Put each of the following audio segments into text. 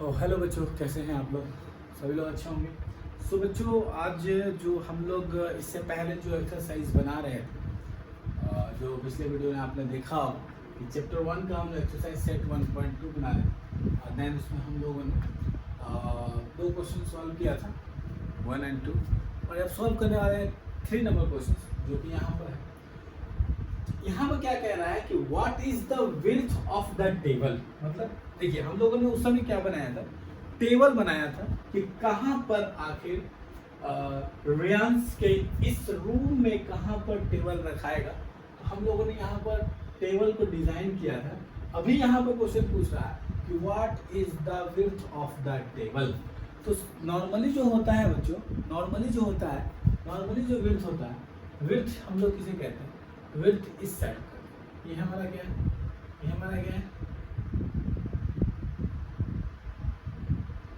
Hello बच्चों, कैसे हैं आप लोग? सभी लोग अच्छे होंगे। सो बच्चों, आज जो हम लोग इससे पहले जो एक्सरसाइज बना रहे थे, जो पिछले वीडियो में आपने देखा हो कि चैप्टर 1 का हम लोग एक्सरसाइज सेट 1.2 बना रहे हैं। और देन उसमें हम लोगों ने दो क्वेश्चन सॉल्व किया था, 1 और 2, और अब सॉल्व करने वाले हैं 3 नंबर क्वेश्चन जो कि यहाँ पर है। यहाँ पर क्या कह रहा है कि what is the width of the table. मतलब देखिए, हम लोगों ने उस समय क्या बनाया था, टेबल बनाया था कि कहाँ पर आखिर रियांस के इस रूम में कहाँ पर टेबल रखाएगा। तो हम लोगों ने यहाँ पर टेबल को डिजाइन किया था। अभी यहाँ पर क्वेश्चन पूछ रहा है कि what is the width of the table. तो नॉर्मली जो होता है बच्चों, नॉर्मली जो विड्थ होता है, विड्थ हम लोग किसे कहते हैं? विड्थ इस साइड का, ये हमारा क्या है, ये हमारा क्या है,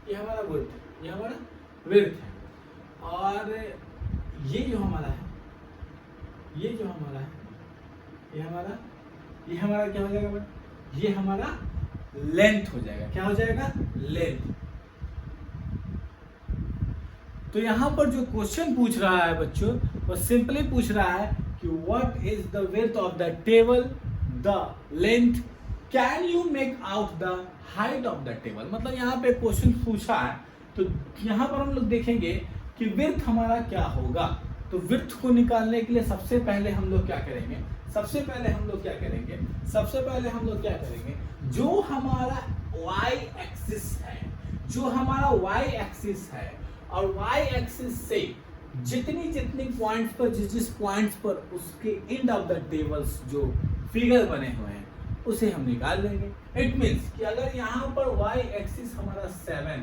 ये हमारा विड्थ है, ये हमारा विड्थ है। और ये जो हमारा है, ये जो हमारा है, ये हमारा क्या हो जाएगा बेटा? ये हमारा लेंथ हो जाएगा। क्या हो जाएगा? लेंथ। तो यहां पर जो क्वेश्चन पूछ रहा है बच्चों, वो सिंपली पूछ रहा है कि what is the width of the table, the length, can you make out the height of the table। मतलब यहाँ पे क्वेश्चन पूछा है, तो यहाँ पर हम लोग देखेंगे कि विड्थ हमारा क्या होगा। तो विड्थ को निकालने के लिए सबसे पहले हम लोग क्या करेंगे, जो हमारा y एक्सिस है, और y एक्सिस से जितनी पॉइंट्स पर, जिस पॉइंट्स पर उसके एंड ऑफ द टेबल्स जो फिगर बने हुए हैं, उसे हम निकाल लेंगे। इट मींस कि अगर यहाँ पर y एक्सिस हमारा 7 है,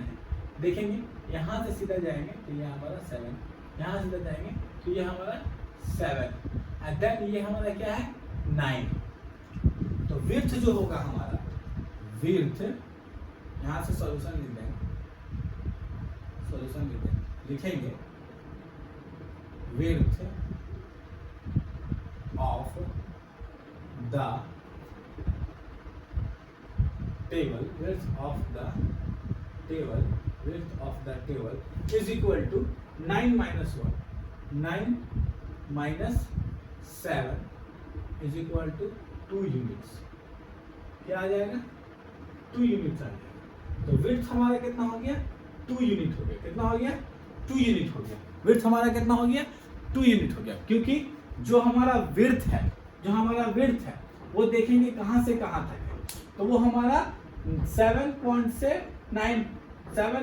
देखेंगे यहाँ से सीधा जाएंगे तो ये हमारा 7, यहाँ सीधा जाएंगे तो ये हमारा 7, एंड देन ये हमारा क्या है, 9। तो विड्थ जो होगा हमारा, विड्थ यहाँ से सॉल्यूशन लिख देंगे, लिखेंगे width of the table, is equal to 9 minus 1, 9 minus 7 is equal to 2 units। क्या आ जाएगा? 2 यूनिट्स आ जाएगा। तो विड्थ हमारा कितना हो गया? 2 यूनिट हो गया। कितना हो गया? 2 यूनिट हो गया। विड्थ हमारा कितना हो गया? 2 यूनिट हो गया। क्योंकि जो हमारा विड्थ है, वो देखेंगे कहां से कहां तक है। तो वो हमारा 7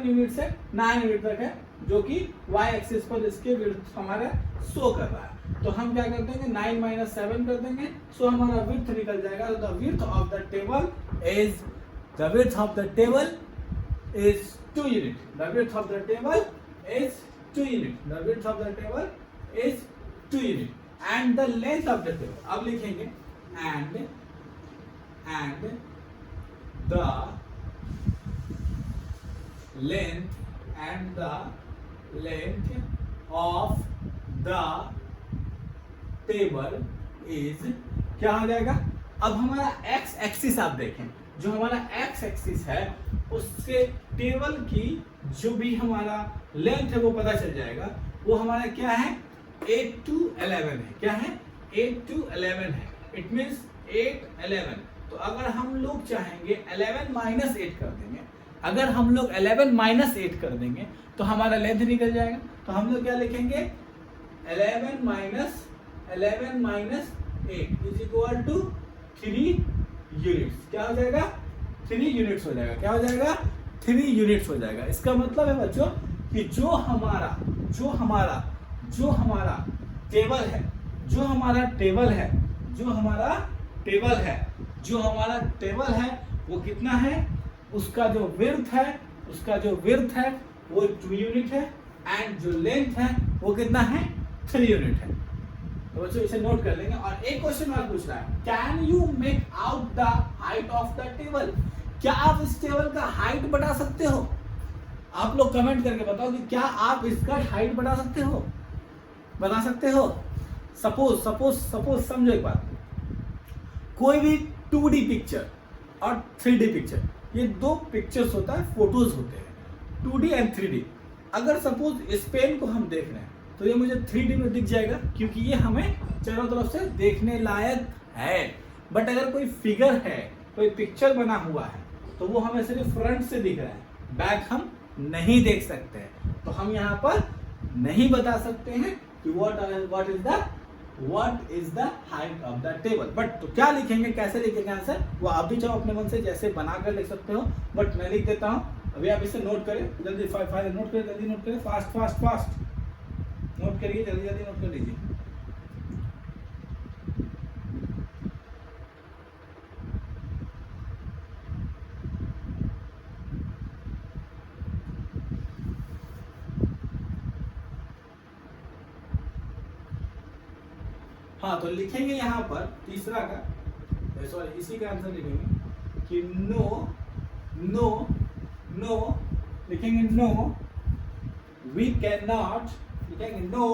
यूनिट से 9 यूनिट तक है, जो कि y एक्सिस पर इसके विड्थ हमारा शो कर रहा है। तो हम क्या कर देंगे, 9 माइनस 7 कर देंगे, सो हमारा विड्थ निकल जाएगा। The width of the table is 2 unit. The width of the table is 2 unit. The width of the table is 2 unit, and the length of the table, अब लिखेंगे and the length of the table is, क्या हो जाएगा? अब हमारा x axis आप देखें, जो हमारा x एक्सिस है उससे टेबल की जो भी हमारा लेंथ है वो पता चल जाएगा। वो हमारा क्या है? 8 to 11 है। क्या है? 8 to 11 है। It means 8, 11। तो अगर हम लोग चाहेंगे 11 माइनस 8 कर देंगे, अगर हम लोग 11 माइनस 8 कर देंगे तो हमारा लेंथ निकल जाएगा। तो हम लोग क्या लिखेंगे? 11 minus 8 is equal to 3 units. क्या हो जाएगा? 3 यूनिट्स हो जाएगा। क्या हो जाएगा? 3 यूनिट्स हो जाएगा। इसका मतलब है बच्चों कि जो हमारा टेबल है, वो कितना है? उसका जो विड्थ है वो 2 यूनिट है, एंड जो लेंथ है वो कितना है? 3 यूनिट है। तो बच्चों इसे नोट कर लेंगे। और एक क्वेश्चन और पूछ रहा है, can you make out the height of the table. क्या आप इस टेबल का हाइट बढ़ा सकते हो? आप लोग कमेंट करके बताओ कि क्या आप इसका हाइट बढ़ा सकते हो? बता सकते हो? सपोज समझो एक बात, कोई भी 2D पिक्चर और 3D पिक्चर, ये दो पिक्चर्स होता है, फोटोज होते हैं 2D एंड 3D। अगर सपोज इस पेन को हम देख रहे हैं तो ये मुझे 3D में दिख जाएगा क्योंकि ये हमें चारों तरफ से देखने लायक है। बट अगर कोई फिगर है, कोई पिक्चर बना हुआ है, तो वो हमें सिर्फ फ्रंट से दिख रहा है, बैक हम नहीं देख सकते हैं। तो हम यहाँ पर नहीं बता सकते हैं कि what is the height of the table। But तो क्या लिखेंगे, कैसे लिखेंगे आंसर, वो आप भी चाहो अपने मन से जैसे बनाकर लिख सकते हो, बट मैं लिख देता हूँ। अभी आप इसे नोट करें, जल्दी फाइल नोट करें, जल्दी नोट करें, फास्ट नोट करिए, जल्दी नोट कर लीजिए। हाँ, तो लिखेंगे यहाँ पर तीसरा का, सॉरी इसी का आंसर लिखेंगे कि नो लिखेंगे नो वी कैन नॉट, लिखेंगे no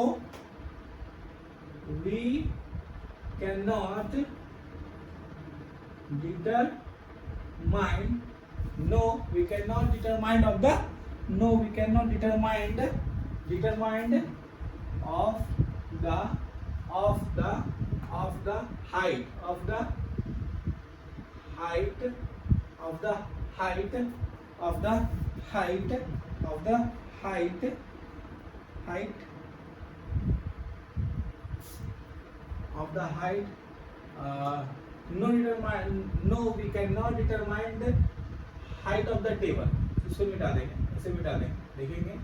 we can not determine, no we can not determine of the, no we can not determined of the height of the height of the height of the height of the height height of the height no we cannot determine the height of the table। इसको मिटा देंगे, इसे मिटा देंगे, लिखेंगे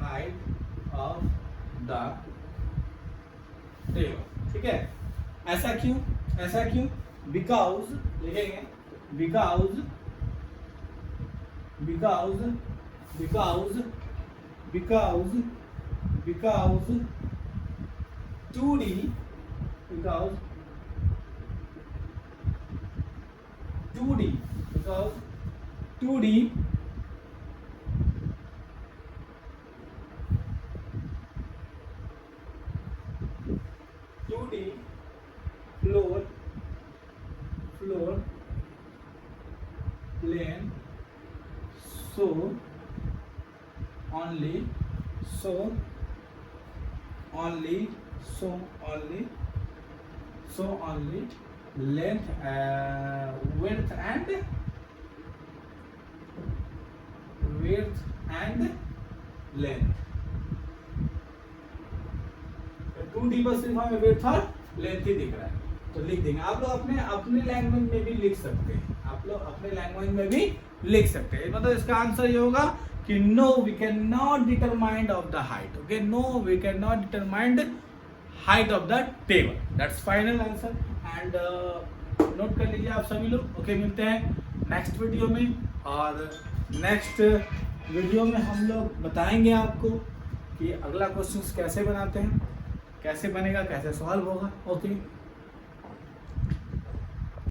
height of the table. ठीक है, ऐसा क्यों, बिकॉज लिखेंगे because 2D because 2D floor plane so only length width and length। 2D पर सिर्फ हमें width और लेंथ ही दिख रहा है, तो लिख देंगे। आप लोग अपने लैंग्वेज में भी लिख सकते हैं, मतलब इसका आंसर ये होगा कि no we can not determine of the height. Okay, no we can not determine height of the table, that's final answer. And note कर लीजिए आप सभी लोग। ओके, मिलते हैं नेक्स्ट वीडियो में, और नेक्स्ट वीडियो में हम लोग बताएंगे आपको कि अगला क्वेश्चन कैसे बनाते हैं, कैसे बनेगा, कैसे सॉल्व होगा। ओके।